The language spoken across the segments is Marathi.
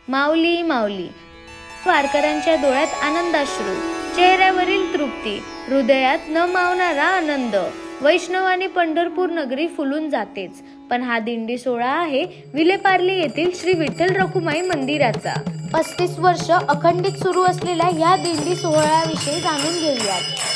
माऊली माऊली। वारकऱ्यांच्या डोळ्यात आनंदाश्रू, चेहऱ्यावरील तृप्ती, हृदयात न मावणारा आनंद। वैष्णवानी पंढरपूर नगरी फुलून जातेच, पण हा दिंडी सोहळा आहे विलेपार्ले येथील श्री विठ्ठल रखुमाई मंदिराचा। 35 वर्ष अखंडित सुरू असलेल्या या दिंडी सोहळ्याविषयी जाणून घेऊयात।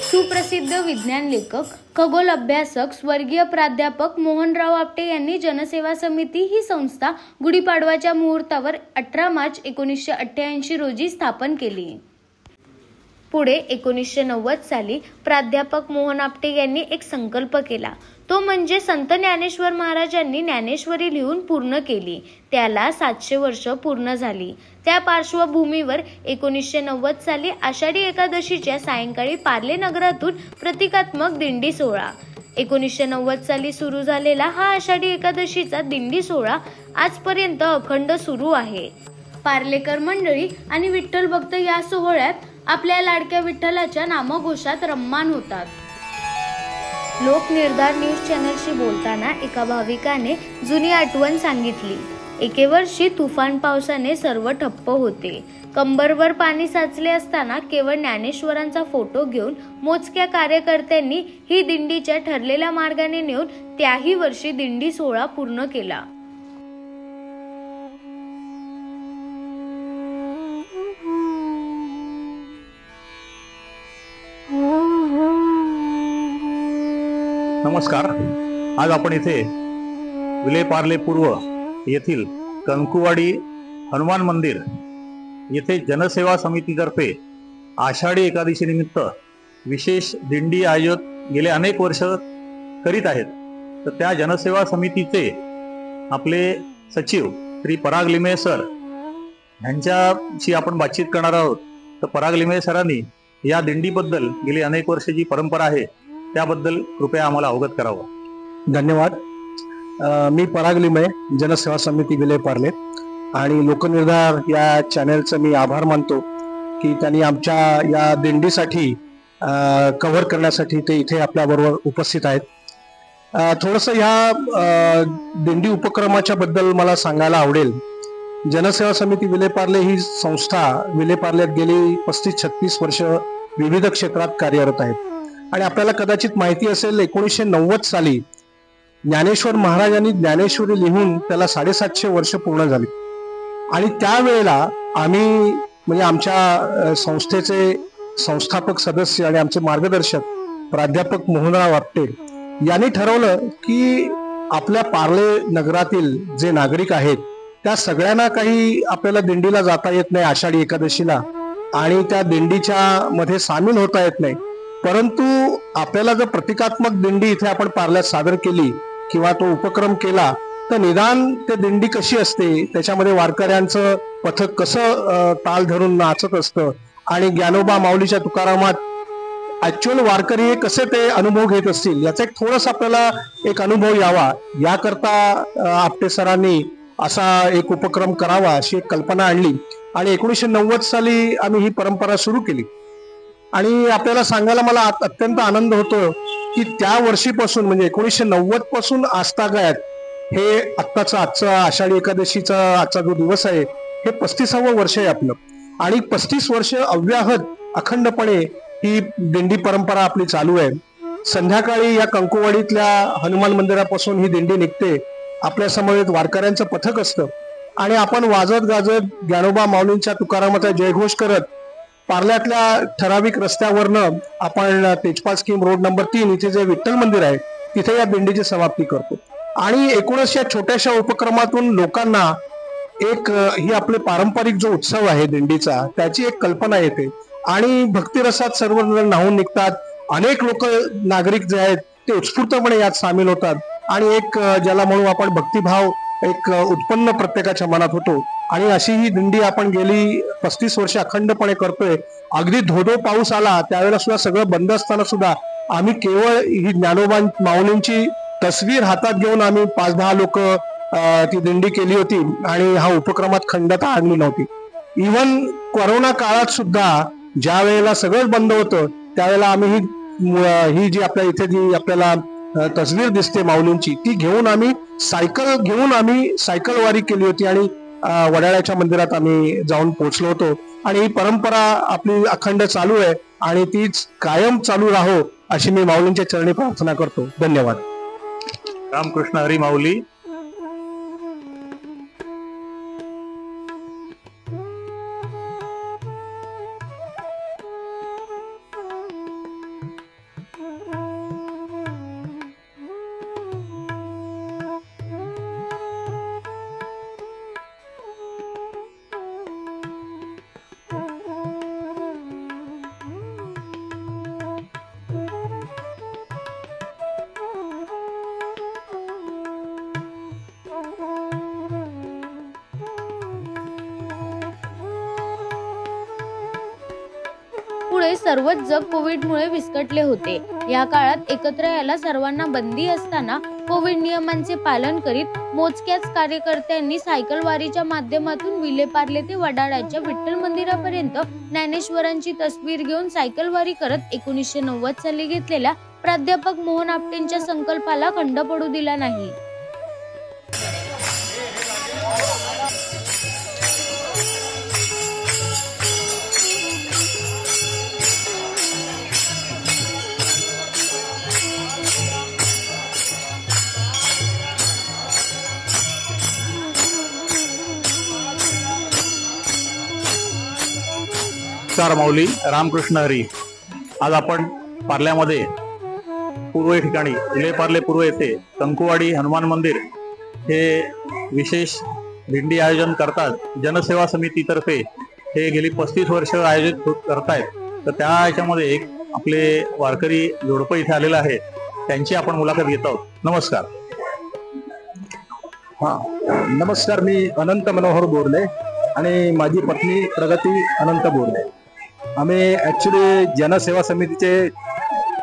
सुप्रसिद्ध विज्ञान लेखक, खगोल अभ्यासक, स्वर्गीय प्राध्यापक मोहनराव आपटे यांनी जनसेवा समिती ही संस्था गुढीपाडवाच्या मुहूर्तावर 18 मार्च 1988 रोजी स्थापन केली। पुढे 1990 साली प्राध्यापक मोहन आपटे यांनी एक संकल्प केला, तो म्हणजे संत ज्ञानेश्वर महाराजांनी ज्ञानेश्वरी लिहून पूर्ण केली। त्याला 700 वर्ष पूर्ण झाली। त्या पार्श्वभूमीवर 1990 साली आषाढी एकादशीच्या सायंकाळी पार्ले नगरातून प्रतिकात्मक दिंडी सोहळा। 1990 साली सुरू झालेला हा आषाढी एकादशीचा दिंडी सोहळा आजपर्यंत अखंड सुरू आहे। पार्लेकर मंडळी आणि विठ्ठल भक्त या सोहळ्यात आपल्या लाडक्या विठ्ठलाच्या नामघोषात रम्मान होतात। लोकनिर्धार न्यूज चॅनलशी बोलताना एका भाविकाने जुनी आठवण सांगितली। एके वर्षी तुफान पावसाने सर्व ठप्प होते। कंबरवर पाणी साचले असताना केवळ ज्ञानेश्वरांचा फोटो घेऊन मोजक्या कार्यकर्त्यांनी ही दिंडीच्या ठरलेल्या मार्गाने नेऊन त्याही वर्षी दिंडी सोहळा पूर्ण केला। नमस्कार। आज आपण इथे विलेपार्ले पूर्व येथील कंकुवाडी हनुमान मंदिर येथे जनसेवा समितीतर्फे आषाढी एकादशी निमित्त विशेष दिंडी आयोजित गेले अनेक वर्ष करीत आहेत। तर त्या जनसेवा समितीचे आपले सचिव श्री पराग लिमये सर यांच्याशी आपण बातचीत करणार आहोत। तर पराग लिमये सरांनी या दिंडीबद्दल गेली अनेक वर्ष जी परंपरा आहे त्याबद्दल कृपया आम्हाला अवगत करावं। धन्यवाद। मी पराग लिमये, जनसेवा समिती विलेपार्ले आणि लोकनिर्धार या चॅनलचं मी आभार मानतो की त्यांनी आमच्या या दिंडीसाठी कव्हर करण्यासाठी ते इथे आपल्याबरोबर उपस्थित आहेत। थोडंसं ह्या दिंडी उपक्रमाच्या बद्दल मला सांगायला आवडेल। जनसेवा समिती विलेपार्ले ही संस्था विलेपार्ल्यात गेली 35-36 वर्ष विविध क्षेत्रात कार्यरत आहेत आणि आपल्याला कदाचित माहिती असेल 1990 साली ज्ञानेश्वर महाराजांनी ज्ञानेश्वरी लिहून त्याला 750 वर्ष पूर्ण झाली आणि त्यावेळेला आम्ही म्हणजे आमच्या संस्थेचे संस्थापक सदस्य आणि आमचे मार्गदर्शक प्राध्यापक मोहनराव आपटे यांनी ठरवलं की आपल्या पार्ले नगरातील जे नागरिक आहेत त्या सगळ्यांना काही आपल्याला दिंडीला जाता येत नाही आषाढी एकादशीला आणि त्या दिंडीच्या मध्ये सामील होता येत नाही, परंतु आपल्याला जर प्रतिकात्मक दिंडी इथे आपण पार्ल्यात सादर केली किंवा तो उपक्रम केला तर निदान ते दिंडी कशी असते, त्याच्यामध्ये वारकऱ्यांचं पथक कसं ताल धरून नाचत असतं आणि ज्ञानोबा माऊलीच्या तुकारामात ऍक्च्युअल वारकरी कसे ते अनुभव घेत असतील याचा एक थोडासा आपल्याला एक अनुभव यावा याकरता आपटे सरांनी असा एक उपक्रम करावा अशी एक कल्पना आणली आणि 1990 साली आम्ही ही परंपरा सुरू केली। आणि आपल्याला सांगायला मला अत्यंत आनंद होतो की त्या वर्षीपासून म्हणजे 1990 पासून आजतागायत हे आजचं आषाढी एकादशीचा आजचा जो दिवस आहे हे 35वं वर्ष आहे आपलं आणि 35 वर्ष अव्याहत अखंडपणे ही दिंडी परंपरा आपली चालू आहे। संध्याकाळी या कंकुवाडीतल्या हनुमान मंदिरापासून ही दिंडी निघते, आपल्या समवेत वारकऱ्यांचं पथक असतं आणि आपण वाजत गाजत ज्ञानोबा माऊलींच्या तुकारामाचा जयघोष करत पार्ल्यातल्या ठराविक रस्त्यावरनं आपण तेजपाल स्कीम रोड नंबर 3 इथे जे विठ्ठल मंदिर आहे तिथे या दिंडीची समाप्ती करतो आणि एकूणच या छोट्याशा उपक्रमातून लोकांना एक ही आपले पारंपरिक जो उत्सव आहे दिंडीचा त्याची एक कल्पना येते आणि भक्तिरसात सर्वजण न्हावून निघतात। अनेक लोक नागरिक जे आहेत ते उत्स्फूर्तपणे यात सामील होतात आणि एक ज्याला म्हणू आपण भक्तिभाव एक उत्पन्न प्रत्येकाच्या मनात होतो आणि अशी ही दिंडी आपण गेली 35 वर्ष अखंडपणे करतोय। अगदी धोधो पाऊस आला त्यावेळेला सुद्धा सगळं बंद असताना सुद्धा आम्ही केवळ ही ज्ञानोबा माऊलींची तस्वीर हातात घेऊन आम्ही 5-10 लोक ती दिंडी केली होती आणि हा उपक्रमात खंडता आणली नव्हती। इव्हन कोरोना काळात सुद्धा ज्या वेळेला सगळं बंद होतं त्यावेळेला आम्ही ही जी आपल्या इथे जी आपल्याला तस्वीर दिसते माऊलींची ती घेऊन आम्ही सायकल वारी केली होती आणि वडाळ्याच्या मंदिरात आम्ही जाऊन पोहोचलो होतो. आणि ही परंपरा आपली अखंड चालू आहे आणि तीच कायम चालू राहो अशी मी माऊलींच्या चरणी प्रार्थना करतो. धन्यवाद. रामकृष्ण हरी माऊली. पुढे सर्वच जग कोविडमुळे विस्कटले होते. या काळात एकत्र यायला सर्वांना बंदी असताना कोविड नियमांचे पालन करीत मोजक्याच कार्यकर्त्यांनी सायकल वारीच्या माध्यमातून विलेपार्ले ते वडाळ्याच्या विठ्ठल मंदिरापर्यंत ज्ञानेश्वरांची तस्वीर घेऊन सायकल वारी करत 1990 साली घेतलेल्या प्राध्यापक मोहन आपटेंच्या संकल्पाला खंड पडू दिला नाही. नमस्कार माऊली. रामकृष्ण हरी. आज आपण पार्ल्यामध्ये पूर्व ठिकाणी विलेपार्ले पूर्व येथे कंकुवाडी हनुमान मंदिर हे विशेष दिंडी आयोजन करतात. जनसेवा समितीतर्फे हे गेली 35 वर्ष आयोजित करतायत. तर त्या ह्याच्यामध्ये एक आपले वारकरी जोडपं इथे आलेलं आहे, त्यांची आपण मुलाखत घेत आहोत. नमस्कार. नमस्कार. मी अनंत मनोहर बोरले आणि माझी पत्नी प्रगती अनंत बोरले. आम्ही ऍक्च्युली जनसेवा समितीचे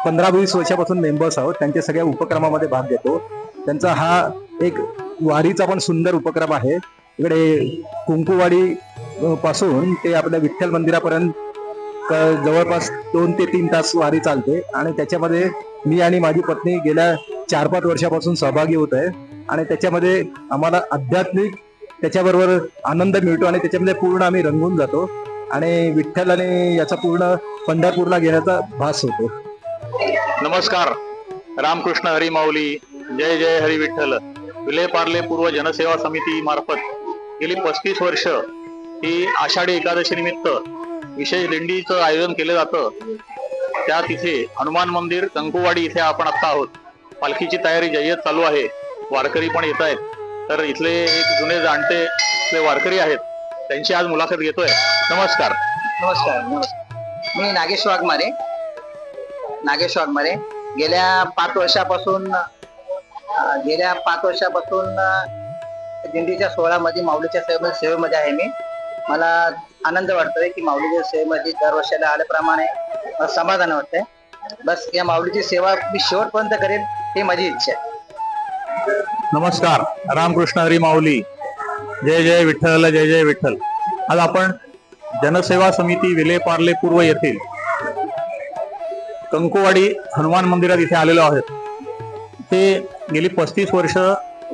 15-20 वर्षापासून मेंबर्स आहोत. त्यांच्या सगळ्या उपक्रमामध्ये भाग घेतो. त्यांचा हा एक वारीचा पण सुंदर उपक्रम आहे. इकडे कुंकुवाडी पासून ते आपल्या विठ्ठल मंदिरापर्यंत जवळपास 2 ते 3 तास वारी चालते आणि त्याच्यामध्ये मी आणि माझी पत्नी गेल्या 4-5 वर्षापासून सहभागी होत आहे आणि त्याच्यामध्ये आम्हाला आध्यात्मिक त्याच्याबरोबर आनंद मिळतो आणि त्याच्यामध्ये पूर्ण आम्ही रंगून जातो आणि विठ्ठलाने याचा पूर्ण पंढरपूरला घेण्याचा भास होतो. नमस्कार. रामकृष्ण हरी माऊली. जय जय हरी विठ्ठल. विलेपार्ले पूर्व जनसेवा समिती मार्फत गेली 35 वर्ष ही आषाढी एकादशी निमित्त विशेष दिंडीचं आयोजन केलं जातं. त्या तिथे हनुमान मंदिर कंकुवाडी इथे आपण आता आहोत. पालखीची तयारी जय्यत चालू आहे. वारकरी पण येत आहेत. तर इथले एक जुने जाणते वारकरी आहेत, त्यांची आज मुलाखत घेतोय. नमस्कार. नमस्कार. मी नागेश वाघमारे गेल्या 5 वर्षापासून दिंडीच्या सोहळ्यामध्ये माऊलीच्या सेवेमध्ये आहे. मला आनंद वाटतोय की माऊलीच्या सेवेमध्ये दरवर्षाला आल्याप्रमाणे समाधान वाटतंय. बस या माऊलीची सेवा मी शेवटपर्यंत करेन ही माझी इच्छा आहे. नमस्कार. रामकृष्ण हरी माऊली. जय जय विठ्ठल. जय जय विठ्ठल. आज आपण जनसेवा समिती विलेपार्ले पूर्व येथील कंकुवाडी हनुमान मंदिरात इथे आलेलो आहोत. ते गेली 35 वर्ष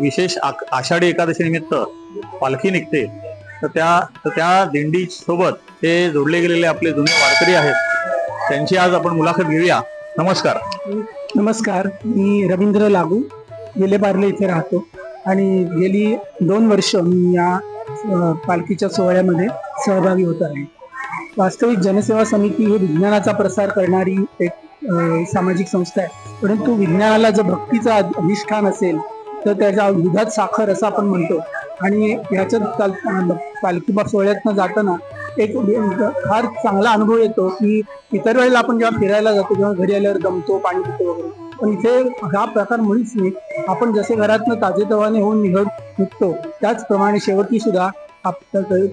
विशेष आषाढी एकादशी निमित्त पालखी निघते. तर त्या दिंडी सोबत ते जोडले गेलेले आपले जुने वारकरी आहेत, त्यांची आज आपण मुलाखत घेऊया. नमस्कार. नमस्कार. मी रवींद्र लागू विलेपार्ले इथे राहतो आणि गेली 2 वर्ष मी या पालखीच्या सोहळ्यामध्ये सहभागी होत आहे. वास्तविक जनसेवा समिती ही विज्ञानाचा प्रसार करणारी एक सामाजिक संस्था आहे. परंतु विज्ञानाला जर भक्तीचं अधिष्ठान असेल तर त्याच्या दुधात साखर असं आपण म्हणतो. आणि ह्याच्यात पालखी सोहळ्यातनं जाताना एक फार चांगला अनुभव येतो की इतर वेळेला आपण जेव्हा फिरायला जातो तेव्हा घरी आल्यावर दमतो, पाणी पितो वगैरे, पण इथे हा प्रकार मुळीच नाही. आपण जसे घरातनं ताजेतवाने होऊन निघतो त्याचप्रमाणे शेवटी सुद्धा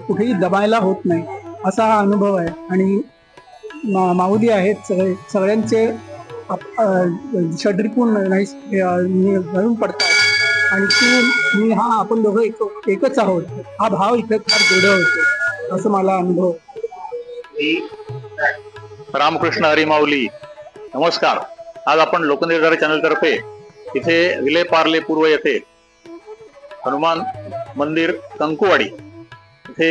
कुठेही दबायला होत नाही असा हा अनुभव आहे. आणि माऊली आहेत सगळ्यांचे षड्रिपून घरून पडतात आणि मी आपण दोघं एकच आहोत हा भाव इथे फार दृढ होतो. असं मला अनुभव. रामकृष्ण हरी माऊली. नमस्कार. आज आपण लोकनिर्धार चॅनल तर्फे इथे विले पार्ले पूर्व येथे हनुमान मंदिर कंकुवाडी इथे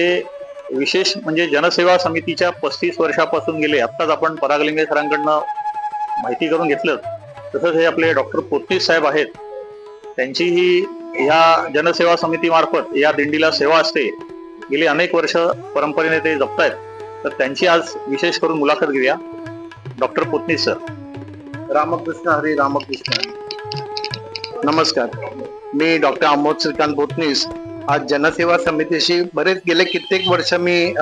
विशेष म्हणजे जनसेवा समितीच्या 35 वर्षापासून गेले. आत्ताच आपण परागलिंगे सरांकडनं माहिती करून घेतलं. तसंच हे आपले डॉक्टर पोतनीस साहेब आहेत, त्यांची ही ह्या जनसेवा समितीमार्फत या दिंडीला सेवा असते. गेली अनेक वर्ष परंपरेने ते जपतायत. तर त्यांची आज विशेष करून मुलाखत घेऊया. Doctor Potnis sir. रामकृष्ण हरी. रामकृष्ण हरी. नमस्कार. मी डॉक्टर अमोद श्रीकांत पोतनीस. आज जनसेवा समितीशी बरेच गेले कित्येक वर्ष मी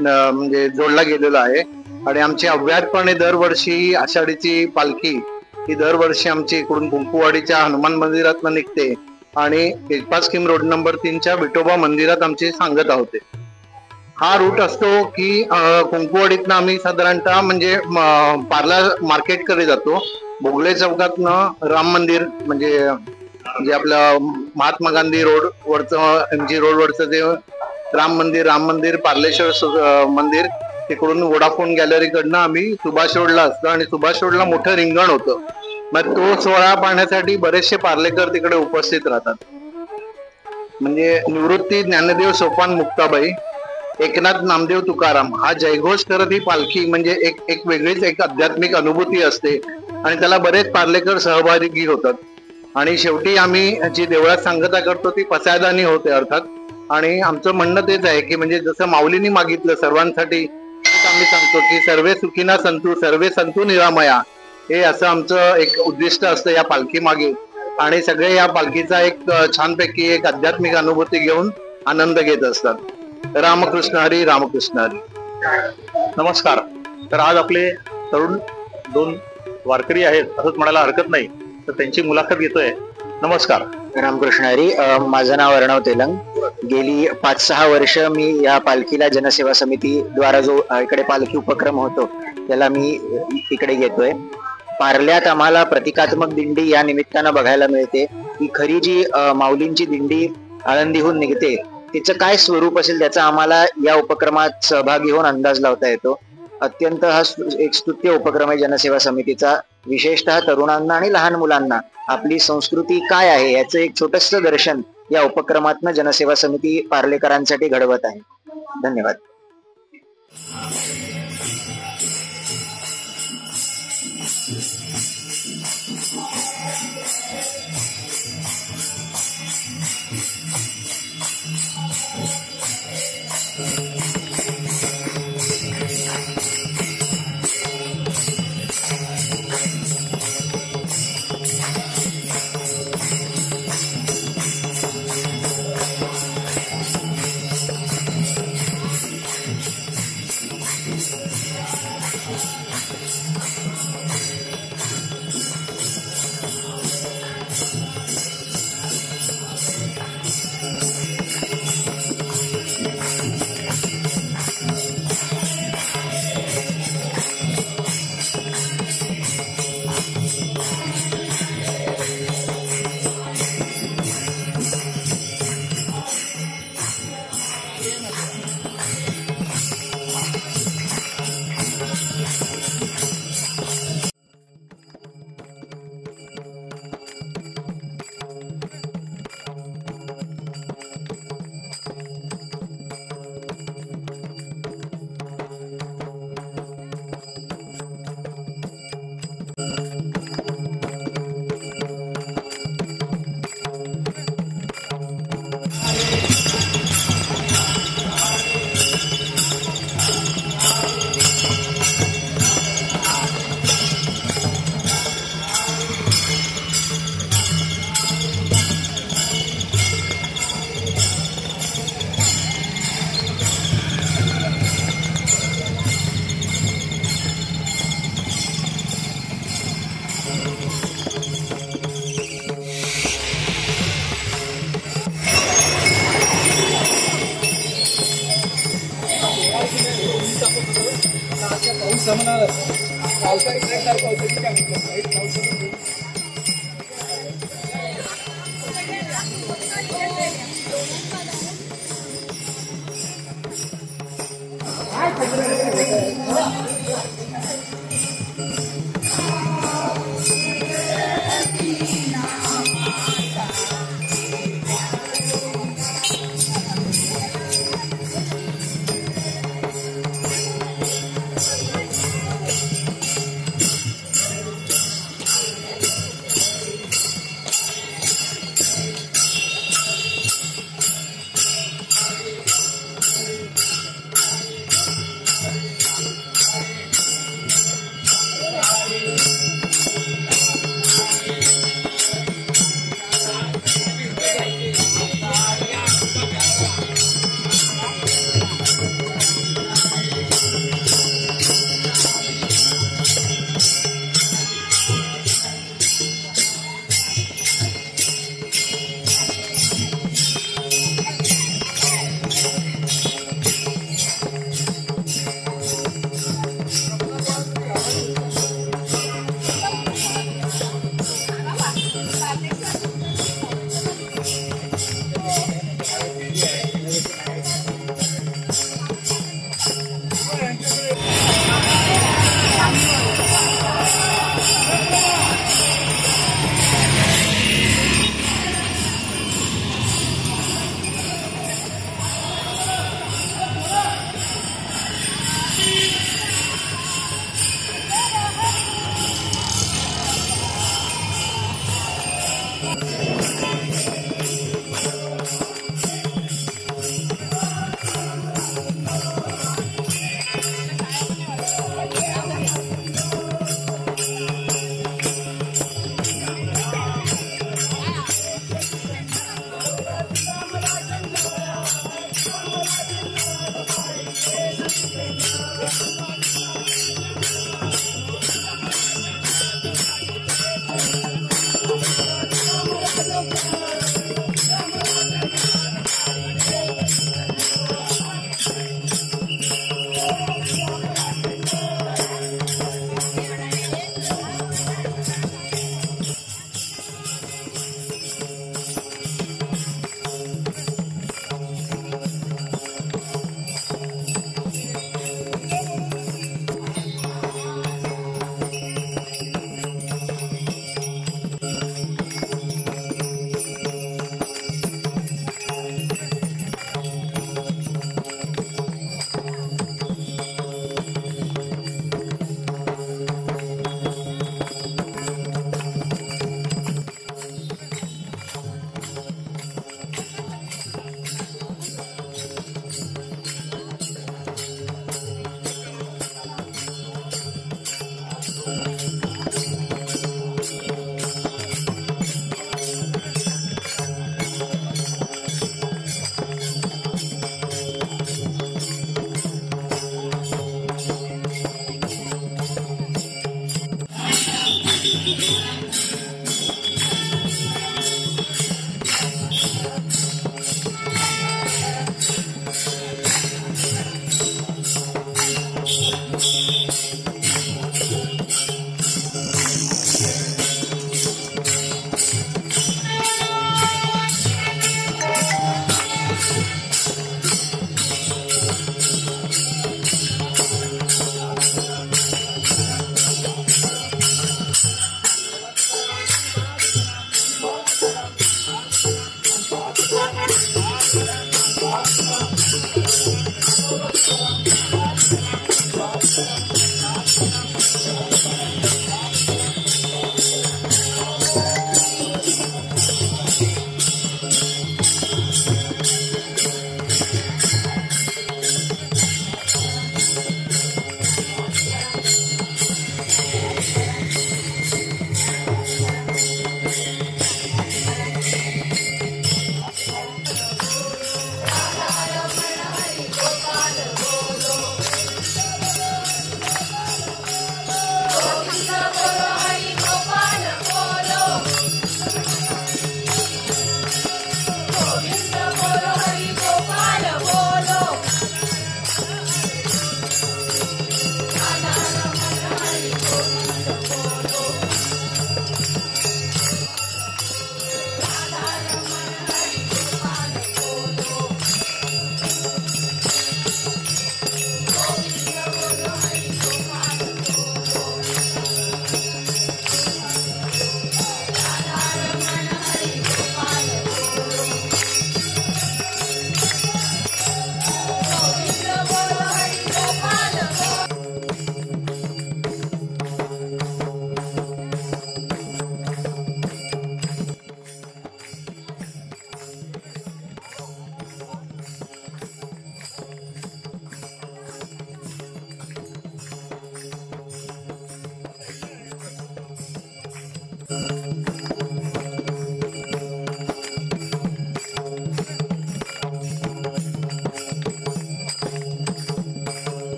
म्हणजे जोडला गेलेलो आहे आणि आमची अव्याहतपणे दरवर्षी आषाढीची पालखी ही दरवर्षी आमची इकडून कुंकुवाडीच्या हनुमान मंदिरात निघते आणि एकपास किम रोड नंबर 3च्या विठोबा मंदिरात आमची सांगता होते. हा रूट असतो की कुंकुवाडीतनं आम्ही साधारणतः म्हणजे पार्ला मार्केटकडे जातो. भोगले चौकातनं राम मंदिर म्हणजे जे आपलं महात्मा गांधी रोड वरचं MG रोड वरचं जे राम मंदिर पार्लेश्वर मंदिर, तिकडून वोडाफोन गॅलरीकडनं आम्ही सुभाष रोडला असतो आणि सुभाष रोडला मोठं रिंगण होतं. मग तो सोहळा पाहण्यासाठी बरेचसे पार्लेकर तिकडे उपस्थित राहतात. म्हणजे निवृत्ती ज्ञानदेव सोपान मुक्ताबाई, एकनाथ नामदेव तुकाराम हा जयघोष करत ही पालखी म्हणजे एक वेगळीच एक आध्यात्मिक अनुभूती असते आणि त्याला बरेच पार्लेकर सहभागी होतात. आणि शेवटी आम्ही जी देवळात सांगता करतो ती पसायदानी होते अर्थात. आणि आमचं म्हणणं तेच आहे की म्हणजे जसं माऊलींनी मागितलं सर्वांसाठी, आम्ही सांगतो की सर्वे सुखीना संतू सर्वे संतू निरामया, हे असं आमचं एक उद्दिष्ट असतं या पालखी मागे. आणि सगळे या पालखीचा एक छानपैकी एक आध्यात्मिक अनुभूती घेऊन आनंद घेत असतात. रामकृष्ण हरी. रामकृष्ण हरी. नमस्कार. तर आज आपले तरुण 2 वारकरी आहेत असंच म्हणायला हरकत नाही, तर त्यांची मुलाखत घेतोय. नमस्कार. रामकृष्ण हरी. माझं नाव अर्णव तेलंग. गेली 5-6 वर्ष मी या पालखीला जनसेवा समिती द्वारा जो इकडे पालखी उपक्रम होतो त्याला मी इकडे घेतोय. पार्ल्यात आम्हाला प्रतिकात्मक दिंडी या निमित्तानं बघायला मिळते की खरी जी माऊलींची दिंडी आळंदीहून निघते तिचं काय स्वरूप असेल त्याचा आम्हाला या उपक्रमात सहभागी होऊन अंदाज लावता येतो. अत्यंत हा एक स्तुत्य उपक्रम आहे जनसेवा समितीचा. विशेषतः तरुणांना आणि लहान मुलांना आपली संस्कृती काय आहे याचं एक छोटंसं दर्शन या उपक्रमातनं जनसेवा समिती पार्लेकरांसाठी घडवत आहे. धन्यवाद.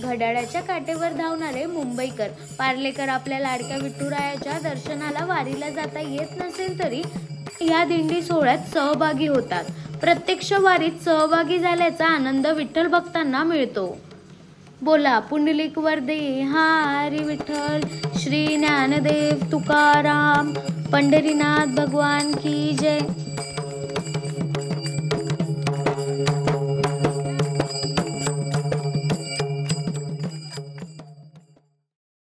घड्याळाच्या काटेवर धावणारे मुंबईकर. पार्लेकर आपल्या लाडक्या विठुरायाच्या दर्शनाला वारीला जाता येत नसेल तरी या दिंडी सोहळ्यात सहभागी होतात. प्रत्यक्ष वारीत सहभागी झाल्याचा आनंद विठ्ठल भक्तांना मिळतो. बोला पुंडलिक वरदे हरी विठ्ठल, श्री ज्ञानदेव तुकाराम, पंढरीनाथ भगवान की जय.